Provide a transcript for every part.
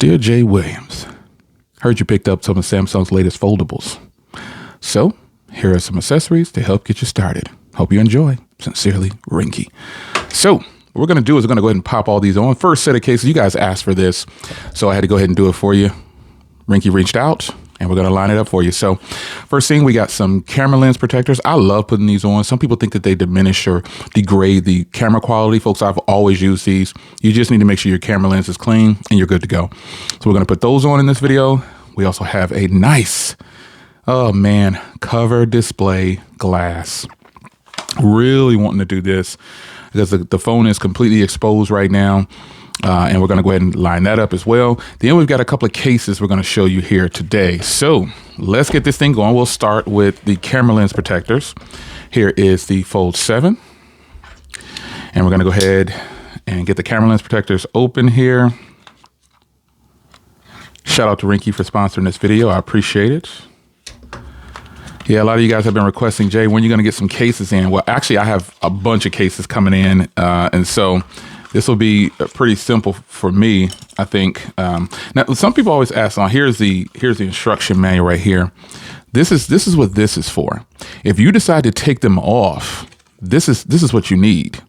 Dear Jay Williams, heard you picked up some of Samsung's latest foldables. So here are some accessories to help get you started. Hope you enjoy. Sincerely, Ringke. So what we're going to do is we're going to go ahead and pop all these on. First set of cases, you guys asked for this, so I had to go ahead and do it for you. Ringke reached out, and we're going to line it up for you. So first thing, we got some camera lens protectors. I love putting these on. Some people think that they diminish or degrade the camera quality. Folks, I've always used these. You just need to make sure your camera lens is clean and you're good to go. So we're going to put those on in this video. We also have a nice, oh man, cover display glass. Really wanting to do this because the phone is completely exposed right now. And we're going to go ahead and line that up as well. Then we've got a couple of cases we're going to show you here today. So let's get this thing going. We'll start with the camera lens protectors. Here is the Fold 7. And we're going to go ahead and get the camera lens protectors open here. Shout out to Ringke for sponsoring this video. I appreciate it. Yeah, a lot of you guys have been requesting, Jay, when are you going to get some cases in? Well, actually, I have a bunch of cases coming in. And so this will be pretty simple for me, I think. Now, some people always ask, here's the instruction manual right here. This is what this is for. If you decide to take them off, this is what you need.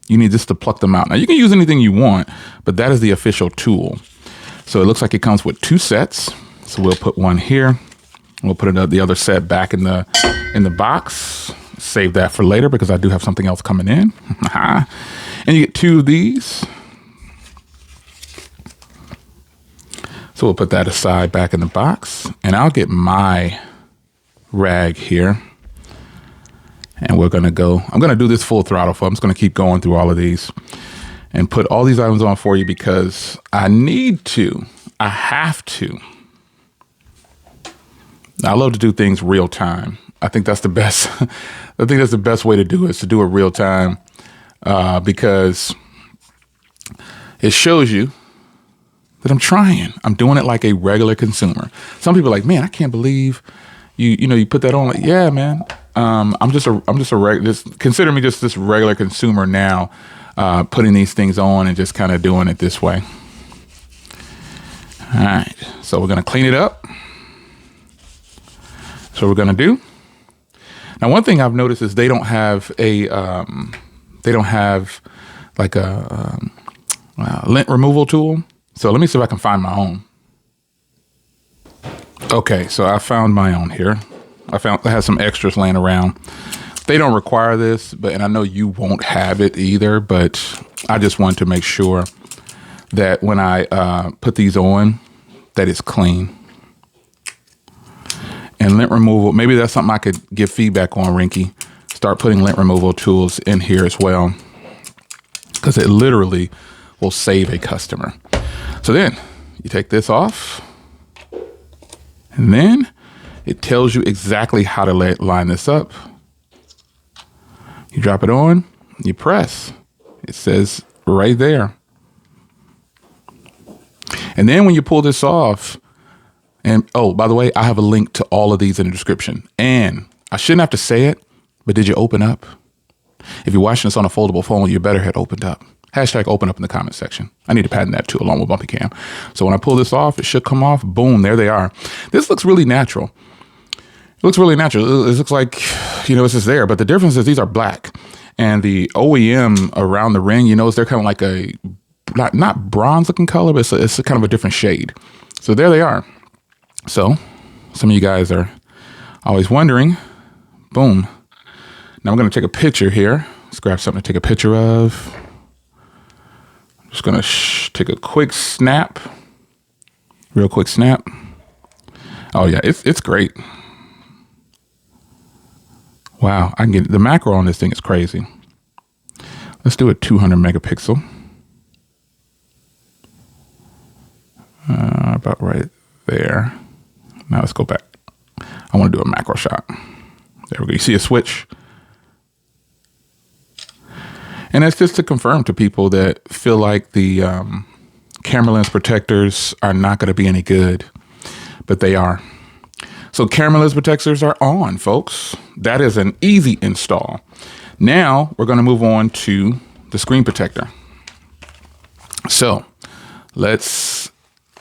You need this to pluck them out. Now, you can use anything you want, but that is the official tool. So it looks like it comes with 2 sets. So we'll put one here. We'll put the other set back in the box. Save that for later because I do have something else coming in. And you get 2 of these. So we'll put that aside back in the box. And I'll get my rag here. And we're going to go. I'm going to do this full throttle. I'm just going to keep going through all of these and put all these items on for you because I need to. I have to. I love to do things real time. I think that's the best. I think that's the best way to do it, is to do it real time. Because it shows you that I'm trying. I'm doing it like a regular consumer. Some people are like, man, I can't believe you put that on. Like, yeah, man. I'm just a regular. Consider me just this regular consumer now, putting these things on and just kind of doing it this way. All right. So we're gonna clean it up. So we're gonna do. Now, one thing I've noticed is they don't have like a lint removal tool. So let me see if I can find my own. Okay, so I found my own here. I have some extras laying around. They don't require this, and I know you won't have it either, but I just want to make sure that when I put these on, that it's clean. And lint removal, maybe that's something I could give feedback on, Ringke. Start putting lint removal tools in here as well, because it literally will save a customer. So then you take this off, and then it tells you exactly how to line this up. You drop it on, you press. It says right there. And then when you pull this off, and oh, by the way, I have a link to all of these in the description. And I shouldn't have to say it, but did you open up? If you're watching this on a foldable phone, you better hit opened up. Hashtag open up in the comment section. I need to patent that too, along with Bumpy Cam. So when I pull this off, it should come off. Boom, there they are. This looks really natural. It looks really natural. It looks like, it's just there. But the difference is these are black. And the OEM around the ring, they're kind of like a, not bronze looking color, but it's a kind of a different shade. So there they are. So some of you guys are always wondering, boom. Now I'm going to take a picture here. Let's grab something to take a picture of. I'm just going to take a quick snap, real quick snap. Oh yeah, it's great. Wow, I can get the macro on this thing is crazy. Let's do a 200 megapixel. About right there. Now let's go back. I want to do a macro shot. There we go. You see a switch? And that's just to confirm to people that feel like the camera lens protectors are not going to be any good, but they are. So camera lens protectors are on, folks. That is an easy install. Now we're going to move on to the screen protector. So let's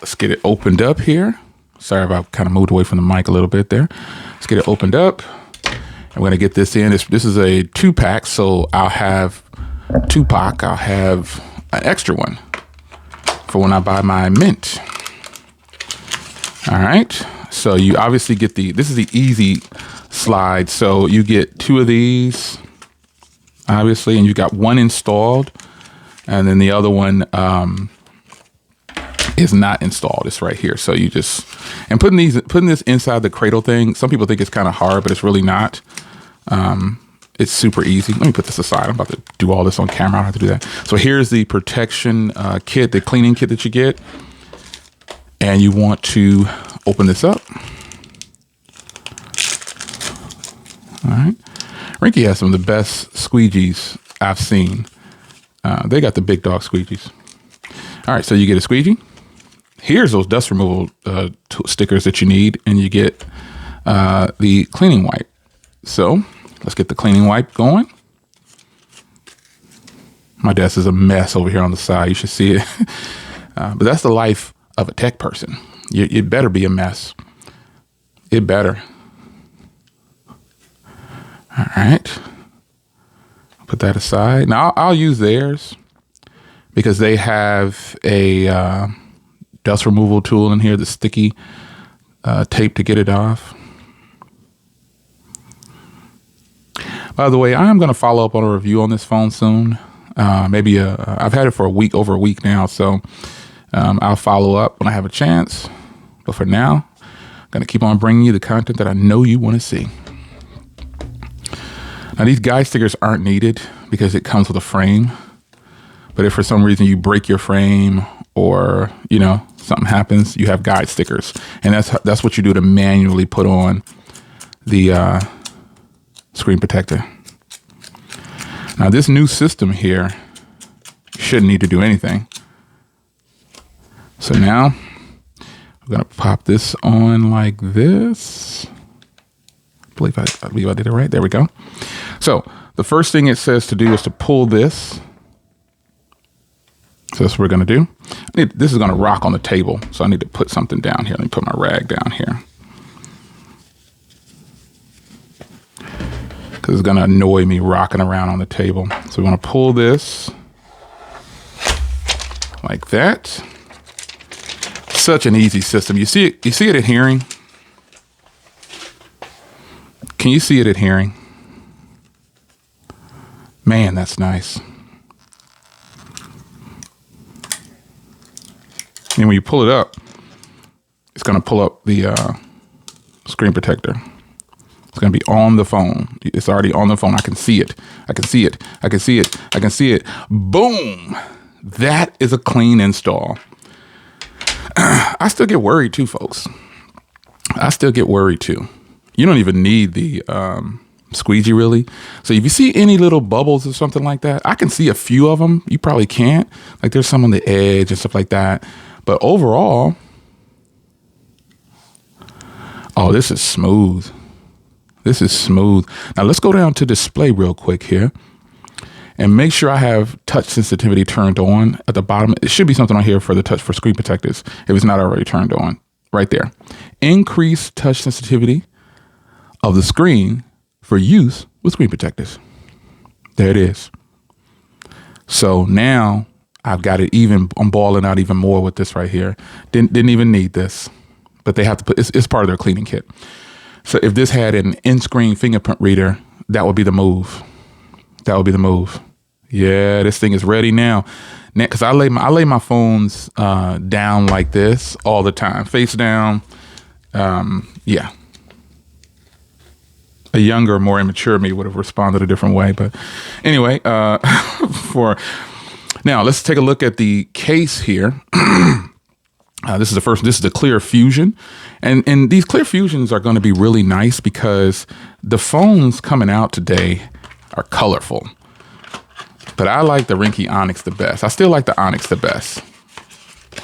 let's get it opened up here. Sorry if I kind of moved away from the mic a little bit there. Let's get it opened up. I'm going to get this in. This is a 2-pack, so I'll have Tupac. I'll have an extra one for when I buy my mint. All right. So you obviously get this is the easy slide. So you get 2 of these, obviously, and you got one installed, and then the other one is not installed. It's right here. So you just, and putting this inside the cradle thing, some people think it's kind of hard, but it's really not. It's super easy. Let me put this aside. I'm about to do all this on camera. I don't have to do that. So here's the protection kit, the cleaning kit that you get. And you want to open this up. All right. Ringke has some of the best squeegees I've seen. They got the big dog squeegees. All right, so you get a squeegee. Here's those dust removal stickers that you need, and you get the cleaning wipe. So let's get the cleaning wipe going. My desk is a mess over here on the side. You should see it. But that's the life of a tech person. It better be a mess. It better. All right. Put that aside. Now I'll use theirs because they have a dust removal tool in here, the sticky tape to get it off. By the way, I am going to follow up on a review on this phone soon. Maybe I've had it for over a week now, so I'll follow up when I have a chance. But for now, I'm going to keep on bringing you the content that I know you want to see. Now, these guide stickers aren't needed because it comes with a frame. But if for some reason you break your frame or, something happens, you have guide stickers. And that's what you do to manually put on the screen protector. Now, this new system here, you shouldn't need to do anything. So now I'm going to pop this on like this. I believe I did it right. There we go. So the first thing it says to do is to pull this. So that's what we're going to do. This is going to rock on the table. So I need to put something down here. Let me put my rag down here. Because it's going to annoy me rocking around on the table. So we want to pull this like that. Such an easy system. You see it adhering? Can you see it adhering? Man, that's nice. And when you pull it up, it's going to pull up the screen protector. It's going to be on the phone. It's already on the phone. I can see it. I can see it. I can see it. I can see it. Boom. That is a clean install. I still get worried too, folks. I still get worried too. You don't even need the squeegee really. So if you see any little bubbles or something like that, I can see a few of them. You probably can't. Like there's some on the edge and stuff like that. But overall, oh, this is smooth. This is smooth. Now let's go down to display real quick here and make sure I have touch sensitivity turned on at the bottom. It should be something on here for the touch for screen protectors if it's not already turned on. Right there. Increase touch sensitivity of the screen for use with screen protectors. There it is. So now I've got it even, I'm balling out even more with this right here. Didn't even need this, but they have to put, it's part of their cleaning kit. So if this had an in-screen fingerprint reader, that would be the move. That would be the move. Yeah, this thing is ready now. Because I lay my phones down like this all the time, face down. Yeah. A younger, more immature me would have responded a different way. But anyway, now let's take a look at the case here. This is the Clear Fusion. And these Clear Fusions are going to be really nice because the phones coming out today are colorful. But I like the Ringke Onyx the best. I still like the Onyx the best. I'm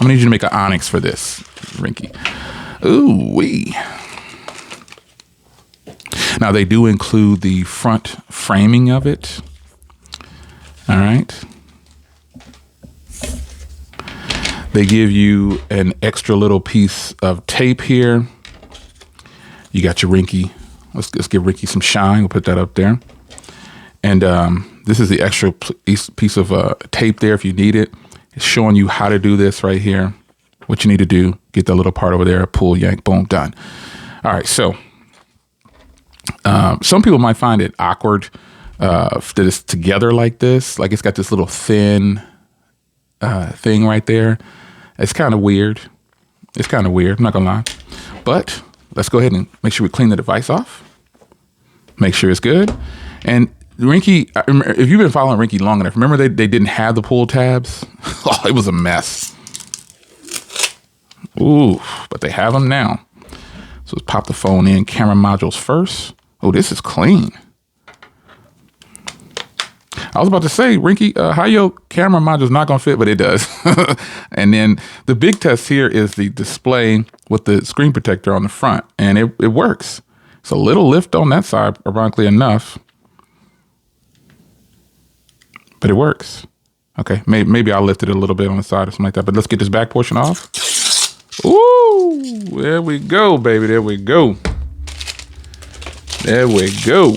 going to need you to make an Onyx for this, Ringke. Ooh wee. Now, they do include the front framing of it. All right. They give you an extra little piece of tape here. You got your Ringke. Let's give Ringke some shine. We'll put that up there. And this is the extra piece of tape there if you need it. It's showing you how to do this right here. What you need to do, get that little part over there, pull, yank, boom, done. All right, so some people might find it awkward that it's together like this. Like it's got this little thin thing right there. It's kind of weird. It's kind of weird, I'm not gonna lie. But let's go ahead and make sure we clean the device off. Make sure it's good. And Ringke, if you've been following Ringke long enough, remember they didn't have the pull tabs? Oh, it was a mess. Ooh, but they have them now. So let's pop the phone in, camera modules first. Oh, this is clean. I was about to say, Ringke, how your camera module's not gonna fit, but it does. And then the big test here is the display with the screen protector on the front, and it works. It's a little lift on that side, ironically enough, but it works. Okay, maybe I'll lift it a little bit on the side or something like that, but let's get this back portion off. Ooh, there we go, baby. There we go. There we go.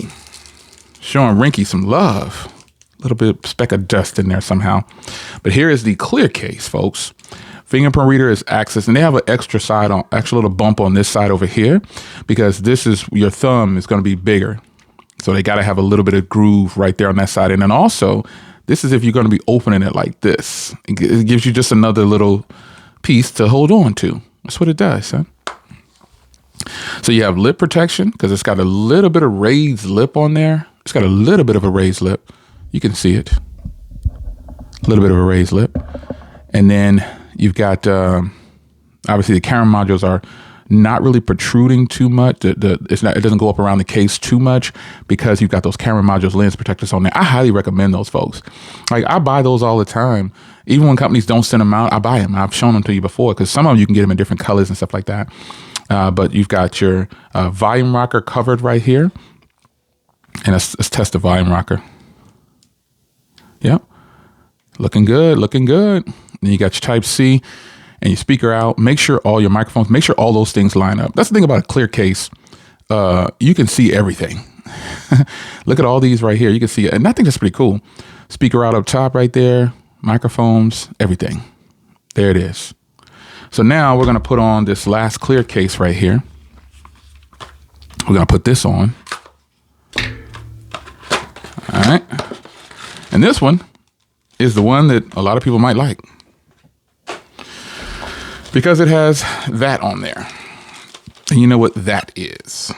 Showing Ringke some love. A little bit speck of dust in there somehow. But here is the clear case, folks. Fingerprint reader is accessed, and they have an extra little bump on this side over here because this is your thumb is going to be bigger. So they got to have a little bit of groove right there on that side. And then also, this is if you're going to be opening it like this. It gives you just another little piece to hold on to. That's what it does, huh? So you have lip protection because it's got a little bit of raised lip on there. It's got a little bit of a raised lip. You can see it. A little bit of a raised lip. And then you've got, obviously the camera modules are not really protruding too much. It doesn't go up around the case too much because you've got those camera modules, lens protectors on there. I highly recommend those, folks. Like I buy those all the time. Even when companies don't send them out, I buy them. I've shown them to you before because some of them you can get them in different colors and stuff like that. But you've got your volume rocker covered right here. And let's test the volume rocker. Yep. Looking good, looking good. Then you got your Type-C and your speaker out. Make sure all your microphones, make sure all those things line up. That's the thing about a clear case. You can see everything. Look at all these right here. You can see it. And I think that's pretty cool. Speaker out up top right there. Microphones, everything. There it is. So now we're going to put on this last clear case right here. We're going to put this on. All right. And this one is the one that a lot of people might like because it has that on there. And you know what that is.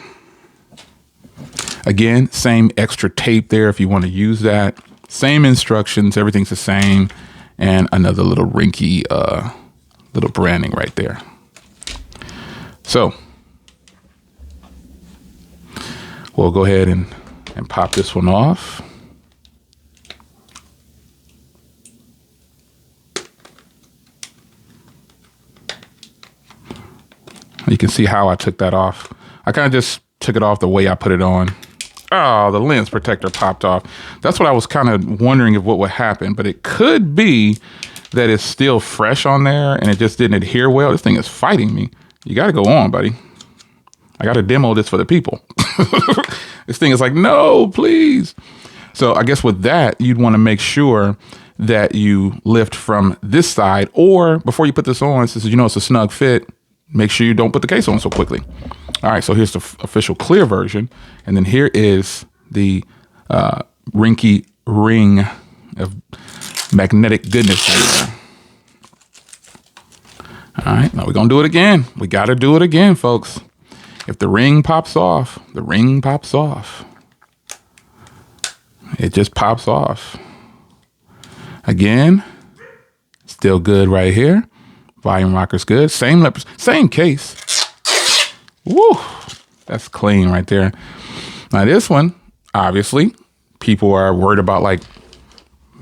Again, same extra tape there if you want to use that. Same instructions, everything's the same. And another little Ringke little branding right there. So we'll go ahead and pop this one off. You can see how I took that off. I kind of just took it off the way I put it on. Oh, the lens protector popped off. That's what I was kind of wondering if what would happen, but it could be that it's still fresh on there and it just didn't adhere well. This thing is fighting me. You got to go on, buddy. I got to demo this for the people. This thing is like, no, please. So I guess with that, you'd want to make sure that you lift from this side, or before you put this on, since you know it's a snug fit, make sure you don't put the case on so quickly. All right, so here's the official clear version. And then here is the Ringke ring of magnetic goodness here. All right, now we're going to do it again. We got to do it again, folks. If the ring pops off, the ring pops off. It just pops off. Again, still good right here. Volume rocker's good. Same case. Woo! That's clean right there. Now this one, obviously, people are worried about like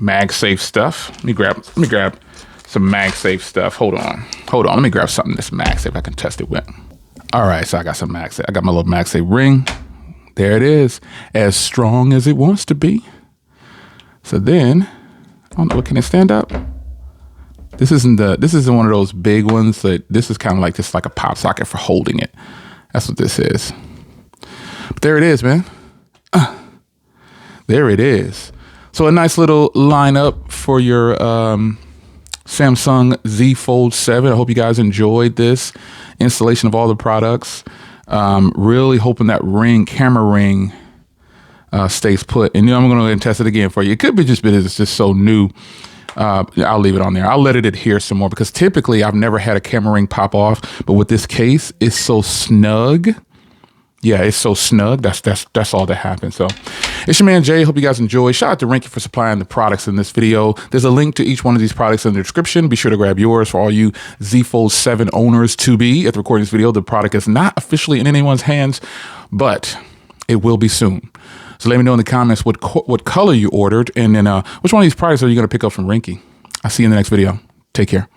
MagSafe stuff. Let me grab some MagSafe stuff. Hold on. Let me grab something that's MagSafe I can test it with. All right, so I got some MagSafe. I got my little MagSafe ring. There it is, as strong as it wants to be. So then, I don't know, can it stand up? This isn't one of those big ones. That this is kind of like just like a pop socket for holding it. That's what this is. But there it is, man. There it is. So a nice little lineup for your Samsung Z Fold 7. I hope you guys enjoyed this installation of all the products. Really hoping that camera ring stays put. And I'm going to go ahead and test it again for you. It could be just because it's just so new. I'll leave it on there. I'll let it adhere some more because typically I've never had a camera ring pop off. But with this case, it's so snug. Yeah, it's so snug. That's all that happened. So it's your man Jay. Hope you guys enjoy. Shout out to Ringke for supplying the products in this video. There's a link to each one of these products in the description. Be sure to grab yours for all you Z Fold 7 owners to be. At the recording of this video, the product is not officially in anyone's hands, but it will be soon. So let me know in the comments what color you ordered, and then which one of these products are you going to pick up from Ringke. I'll see you in the next video. Take care.